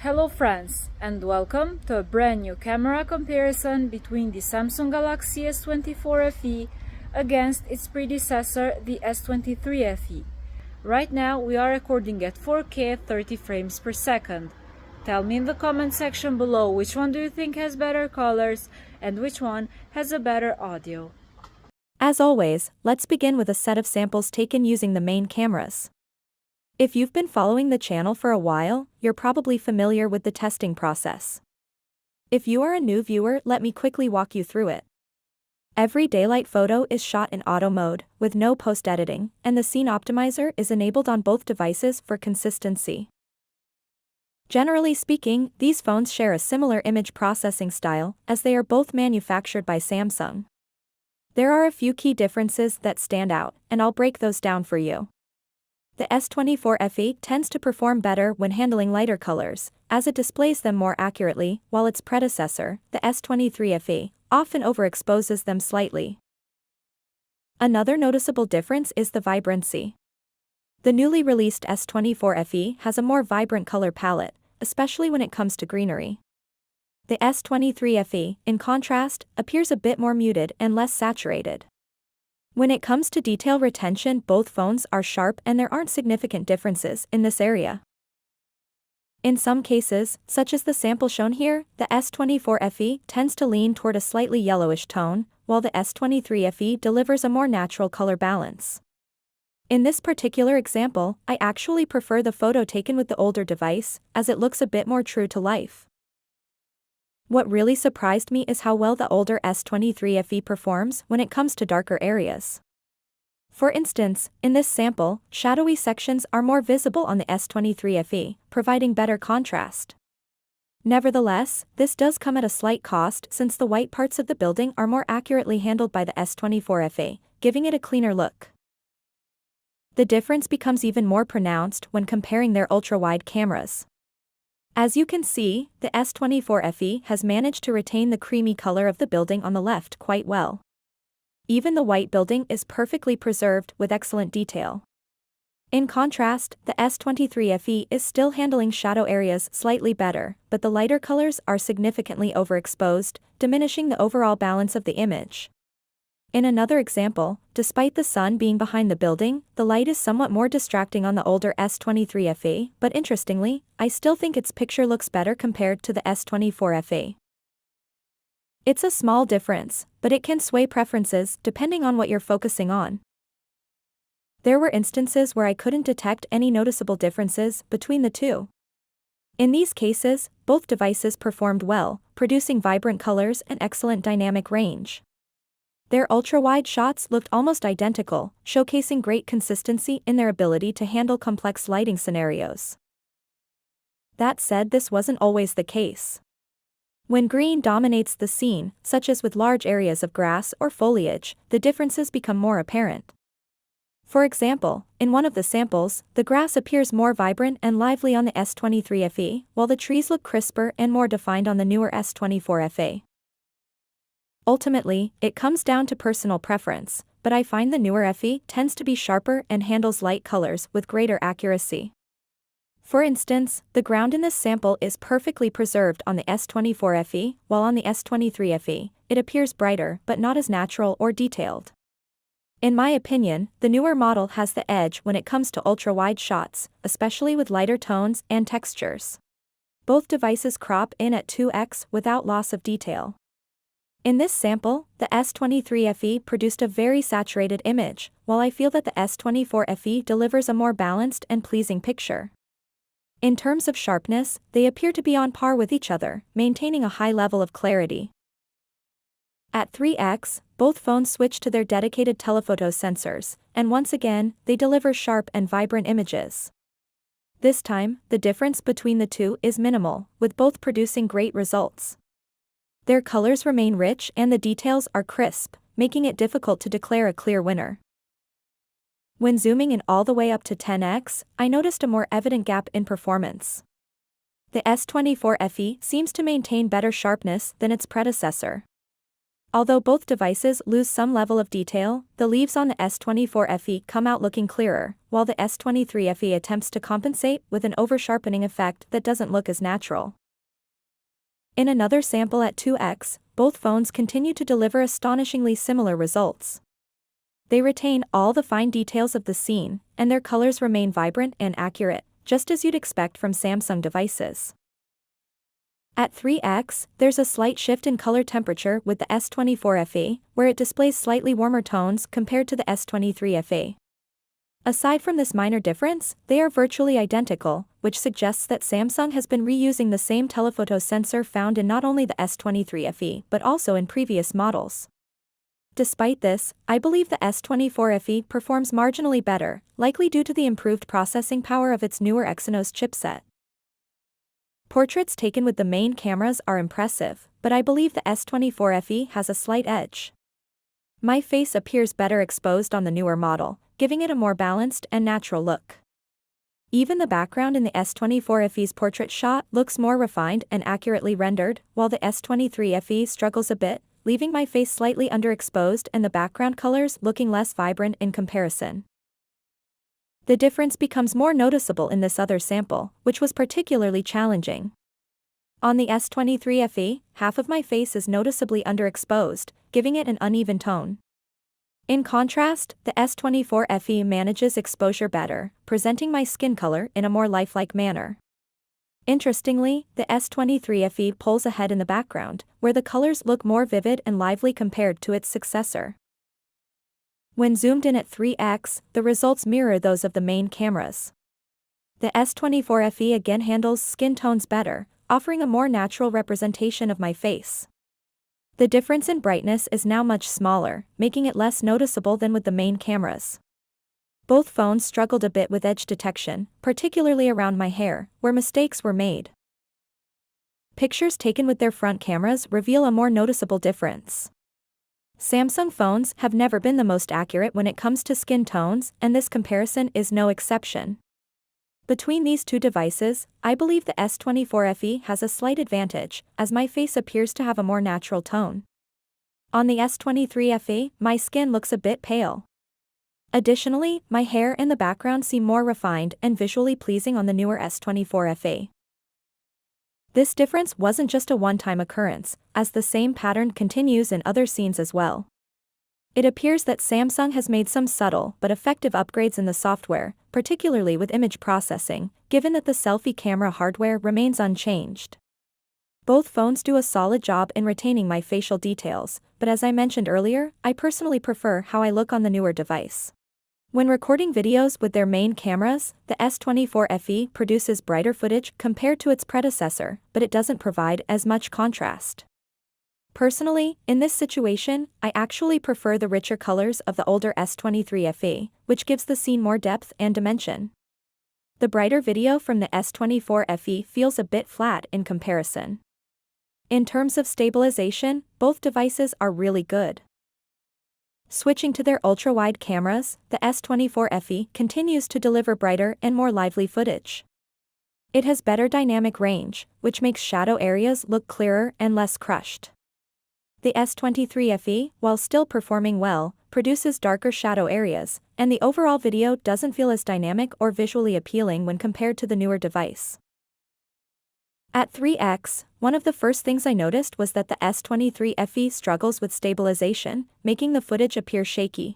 Hello friends, and welcome to a brand new camera comparison between the Samsung Galaxy S24 FE against its predecessor, the S23 FE. Right now, we are recording at 4K at 30 frames per second. Tell me in the comment section below which one do you think has better colors and which one has a better audio. As always, let's begin with a set of samples taken using the main cameras. If you've been following the channel for a while, you're probably familiar with the testing process. If you are a new viewer, let me quickly walk you through it. Every daylight photo is shot in auto mode, with no post-editing, and the scene optimizer is enabled on both devices for consistency. Generally speaking, these phones share a similar image processing style, as they are both manufactured by Samsung. There are a few key differences that stand out, and I'll break those down for you. The S24 FE tends to perform better when handling lighter colors, as it displays them more accurately, while its predecessor, the S23 FE, often overexposes them slightly. Another noticeable difference is the vibrancy. The newly released S24 FE has a more vibrant color palette, especially when it comes to greenery. The S23 FE, in contrast, appears a bit more muted and less saturated. When it comes to detail retention, both phones are sharp and there aren't significant differences in this area. In some cases, such as the sample shown here, the S24 FE tends to lean toward a slightly yellowish tone, while the S23 FE delivers a more natural color balance. In this particular example, I actually prefer the photo taken with the older device, as it looks a bit more true to life. What really surprised me is how well the older S23 FE performs when it comes to darker areas. For instance, in this sample, shadowy sections are more visible on the S23 FE, providing better contrast. Nevertheless, this does come at a slight cost since the white parts of the building are more accurately handled by the S24 FE, giving it a cleaner look. The difference becomes even more pronounced when comparing their ultra-wide cameras. As you can see, the S24 FE has managed to retain the creamy color of the building on the left quite well. Even the white building is perfectly preserved with excellent detail. In contrast, the S23 FE is still handling shadow areas slightly better, but the lighter colors are significantly overexposed, diminishing the overall balance of the image. In another example, despite the sun being behind the building, the light is somewhat more distracting on the older S23 FE, but interestingly, I still think its picture looks better compared to the S24 FE. It's a small difference, but it can sway preferences depending on what you're focusing on. There were instances where I couldn't detect any noticeable differences between the two. In these cases, both devices performed well, producing vibrant colors and excellent dynamic range. Their ultra-wide shots looked almost identical, showcasing great consistency in their ability to handle complex lighting scenarios. That said, this wasn't always the case. When green dominates the scene, such as with large areas of grass or foliage, the differences become more apparent. For example, in one of the samples, the grass appears more vibrant and lively on the S23 FE, while the trees look crisper and more defined on the newer S24 FE. Ultimately, it comes down to personal preference, but I find the newer FE tends to be sharper and handles light colors with greater accuracy. For instance, the ground in this sample is perfectly preserved on the S24 FE, while on the S23 FE, it appears brighter but not as natural or detailed. In my opinion, the newer model has the edge when it comes to ultra-wide shots, especially with lighter tones and textures. Both devices crop in at 2x without loss of detail. In this sample, the S23 FE produced a very saturated image, while I feel that the S24 FE delivers a more balanced and pleasing picture. In terms of sharpness, they appear to be on par with each other, maintaining a high level of clarity. At 3x, both phones switch to their dedicated telephoto sensors, and once again, they deliver sharp and vibrant images. This time, the difference between the two is minimal, with both producing great results. Their colors remain rich and the details are crisp, making it difficult to declare a clear winner. When zooming in all the way up to 10x, I noticed a more evident gap in performance. The S24 FE seems to maintain better sharpness than its predecessor. Although both devices lose some level of detail, the leaves on the S24 FE come out looking clearer, while the S23 FE attempts to compensate with an over-sharpening effect that doesn't look as natural. In another sample at 2x, both phones continue to deliver astonishingly similar results. They retain all the fine details of the scene, and their colors remain vibrant and accurate, just as you'd expect from Samsung devices. At 3x, there's a slight shift in color temperature with the S24 FE, where it displays slightly warmer tones compared to the S23 FE. Aside from this minor difference, they are virtually identical, which suggests that Samsung has been reusing the same telephoto sensor found in not only the S23 FE but also in previous models. Despite this, I believe the S24 FE performs marginally better, likely due to the improved processing power of its newer Exynos chipset. Portraits taken with the main cameras are impressive, but I believe the S24 FE has a slight edge. My face appears better exposed on the newer model, giving it a more balanced and natural look. Even the background in the S24 FE's portrait shot looks more refined and accurately rendered, while the S23 FE struggles a bit, leaving my face slightly underexposed and the background colors looking less vibrant in comparison. The difference becomes more noticeable in this other sample, which was particularly challenging. On the S23 FE, half of my face is noticeably underexposed, giving it an uneven tone. In contrast, the S24 FE manages exposure better, presenting my skin color in a more lifelike manner. Interestingly, the S23 FE pulls ahead in the background, where the colors look more vivid and lively compared to its successor. When zoomed in at 3x, the results mirror those of the main cameras. The S24 FE again handles skin tones better, offering a more natural representation of my face. The difference in brightness is now much smaller, making it less noticeable than with the main cameras. Both phones struggled a bit with edge detection, particularly around my hair, where mistakes were made. Pictures taken with their front cameras reveal a more noticeable difference. Samsung phones have never been the most accurate when it comes to skin tones, and this comparison is no exception. Between these two devices, I believe the S24 FE has a slight advantage, as my face appears to have a more natural tone. On the S23 FE, my skin looks a bit pale. Additionally, my hair and the background seem more refined and visually pleasing on the newer S24 FE. This difference wasn't just a one-time occurrence, as the same pattern continues in other scenes as well. It appears that Samsung has made some subtle but effective upgrades in the software, particularly with image processing, given that the selfie camera hardware remains unchanged. Both phones do a solid job in retaining my facial details, but as I mentioned earlier, I personally prefer how I look on the newer device. When recording videos with their main cameras, the S24 FE produces brighter footage compared to its predecessor, but it doesn't provide as much contrast. Personally, in this situation, I actually prefer the richer colors of the older S23 FE, which gives the scene more depth and dimension. The brighter video from the S24 FE feels a bit flat in comparison. In terms of stabilization, both devices are really good. Switching to their ultra-wide cameras, the S24 FE continues to deliver brighter and more lively footage. It has better dynamic range, which makes shadow areas look clearer and less crushed. The S23 FE, while still performing well, produces darker shadow areas, and the overall video doesn't feel as dynamic or visually appealing when compared to the newer device. At 3x, one of the first things I noticed was that the S23 FE struggles with stabilization, making the footage appear shaky.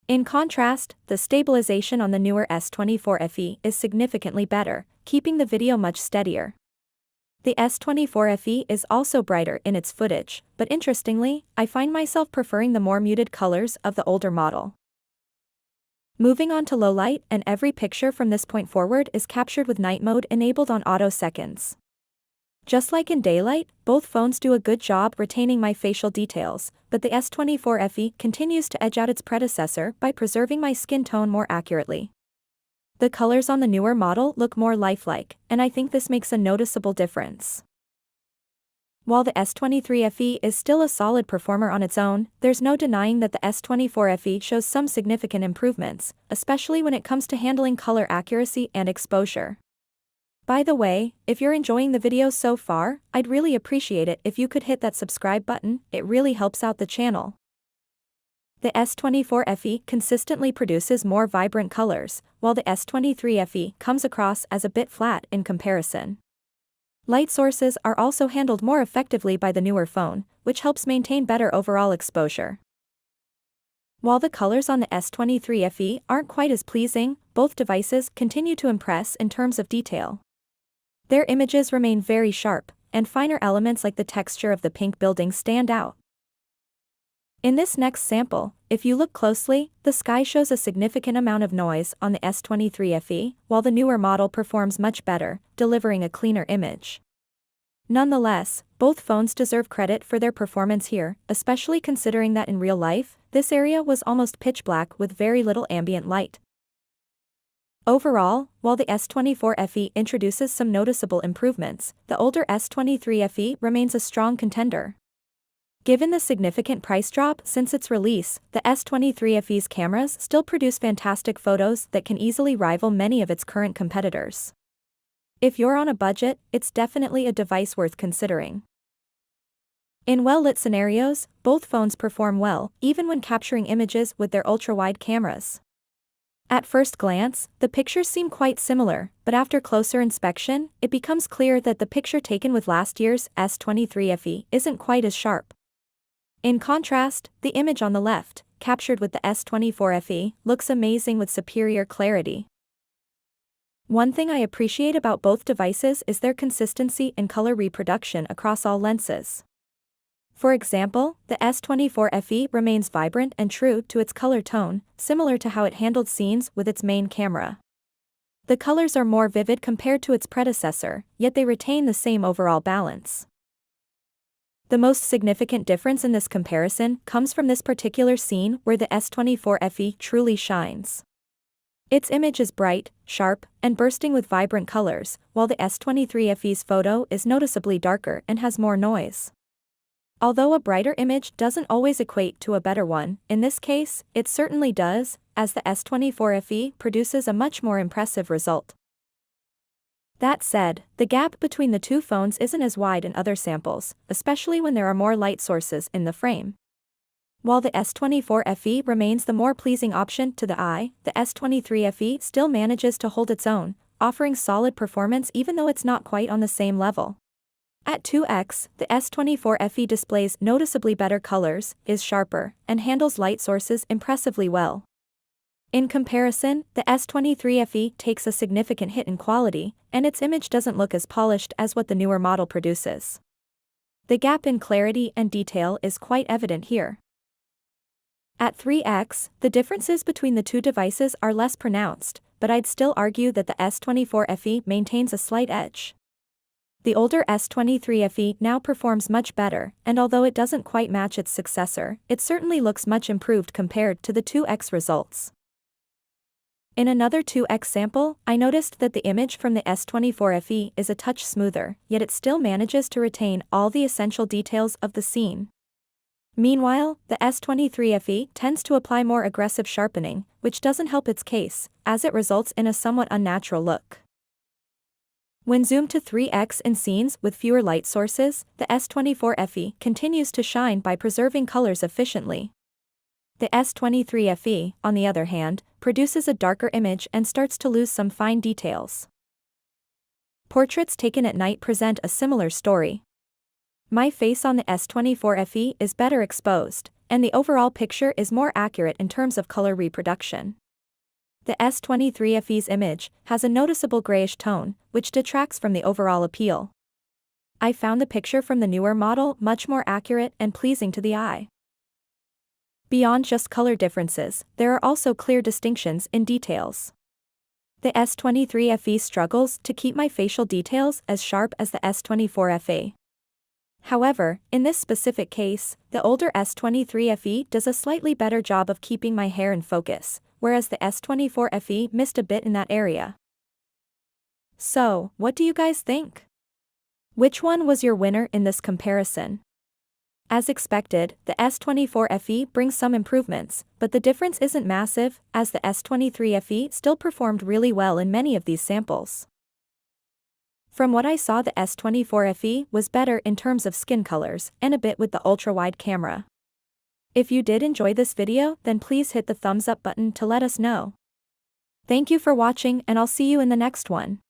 In contrast, the stabilization on the newer S24 FE is significantly better, keeping the video much steadier. The S24 FE is also brighter in its footage, but interestingly, I find myself preferring the more muted colors of the older model. Moving on to low light, and every picture from this point forward is captured with night mode enabled on auto seconds. Just like in daylight, both phones do a good job retaining my facial details, but the S24 FE continues to edge out its predecessor by preserving my skin tone more accurately. The colors on the newer model look more lifelike, and I think this makes a noticeable difference. While the S23 FE is still a solid performer on its own, there's no denying that the S24 FE shows some significant improvements, especially when it comes to handling color accuracy and exposure. By the way, if you're enjoying the video so far, I'd really appreciate it if you could hit that subscribe button, it really helps out the channel. The S24 FE consistently produces more vibrant colors, while the S23 FE comes across as a bit flat in comparison. Light sources are also handled more effectively by the newer phone, which helps maintain better overall exposure. While the colors on the S23 FE aren't quite as pleasing, both devices continue to impress in terms of detail. Their images remain very sharp, and finer elements like the texture of the pink building stand out. In this next sample, if you look closely, the sky shows a significant amount of noise on the S23 FE, while the newer model performs much better, delivering a cleaner image. Nonetheless, both phones deserve credit for their performance here, especially considering that in real life, this area was almost pitch black with very little ambient light. Overall, while the S24 FE introduces some noticeable improvements, the older S23 FE remains a strong contender. Given the significant price drop since its release, the S23 FE's cameras still produce fantastic photos that can easily rival many of its current competitors. If you're on a budget, it's definitely a device worth considering. In well-lit scenarios, both phones perform well, even when capturing images with their ultra-wide cameras. At first glance, the pictures seem quite similar, but after closer inspection, it becomes clear that the picture taken with last year's S23 FE isn't quite as sharp. In contrast, the image on the left, captured with the S24 FE, looks amazing with superior clarity. One thing I appreciate about both devices is their consistency in color reproduction across all lenses. For example, the S24 FE remains vibrant and true to its color tone, similar to how it handled scenes with its main camera. The colors are more vivid compared to its predecessor, yet they retain the same overall balance. The most significant difference in this comparison comes from this particular scene where the S24 FE truly shines. Its image is bright, sharp, and bursting with vibrant colors, while the S23 FE's photo is noticeably darker and has more noise. Although a brighter image doesn't always equate to a better one, in this case, it certainly does, as the S24 FE produces a much more impressive result. That said, the gap between the two phones isn't as wide in other samples, especially when there are more light sources in the frame. While the S24 FE remains the more pleasing option to the eye, the S23 FE still manages to hold its own, offering solid performance even though it's not quite on the same level. At 2x, the S24 FE displays noticeably better colors, is sharper, and handles light sources impressively well. In comparison, the S23 FE takes a significant hit in quality, and its image doesn't look as polished as what the newer model produces. The gap in clarity and detail is quite evident here. At 3x, the differences between the two devices are less pronounced, but I'd still argue that the S24 FE maintains a slight edge. The older S23 FE now performs much better, and although it doesn't quite match its successor, it certainly looks much improved compared to the 2x results. In another 2x sample, I noticed that the image from the S24 FE is a touch smoother, yet it still manages to retain all the essential details of the scene. Meanwhile, the S23 FE tends to apply more aggressive sharpening, which doesn't help its case, as it results in a somewhat unnatural look. When zoomed to 3x in scenes with fewer light sources, the S24 FE continues to shine by preserving colors efficiently. The S23 FE, on the other hand, produces a darker image and starts to lose some fine details. Portraits taken at night present a similar story. My face on the S24 FE is better exposed, and the overall picture is more accurate in terms of color reproduction. The S23 FE's image has a noticeable grayish tone, which detracts from the overall appeal. I found the picture from the newer model much more accurate and pleasing to the eye. Beyond just color differences, there are also clear distinctions in details. The S23 FE struggles to keep my facial details as sharp as the S24 FE. However, in this specific case, the older S23 FE does a slightly better job of keeping my hair in focus, whereas the S24 FE missed a bit in that area. So, what do you guys think? Which one was your winner in this comparison? As expected, the S24 FE brings some improvements, but the difference isn't massive, as the S23 FE still performed really well in many of these samples. From what I saw, the S24 FE was better in terms of skin colors and a bit with the ultra-wide camera. If you did enjoy this video, then please hit the thumbs up button to let us know. Thank you for watching, and I'll see you in the next one.